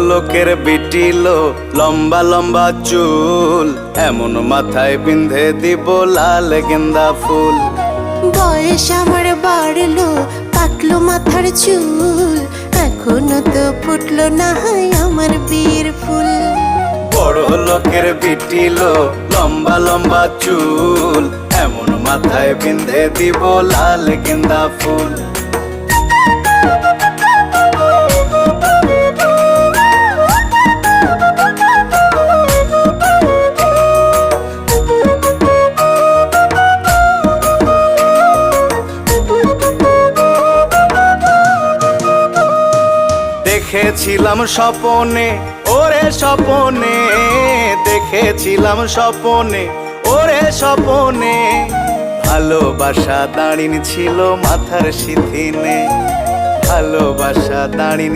লোকের বিটিলো লম্বা লম্বা চুল, এমন মাথায় বিন্ধে দিব লাল গেন্দা ফুল। বয়স আমার বাড়লো, পাকলো মাথার চুল, এখনো তো ফুটলো না হয় আমার বিয়ের ফুল। বড় লোকের বিটিলো লম্বা লম্বা চুল, এমন মাথায় বিন্ধে দিব লাল গেন্দা ফুল। দেখেছিলাম স্বপনে ওরে স্বপনে, দেখেছিলাম স্বপনে ওরে স্বপনে, ভালোবাসা দাঁড়িয়ে ছিল মাথার সিথিনে, ভালোবাসা দাঁড়িয়ে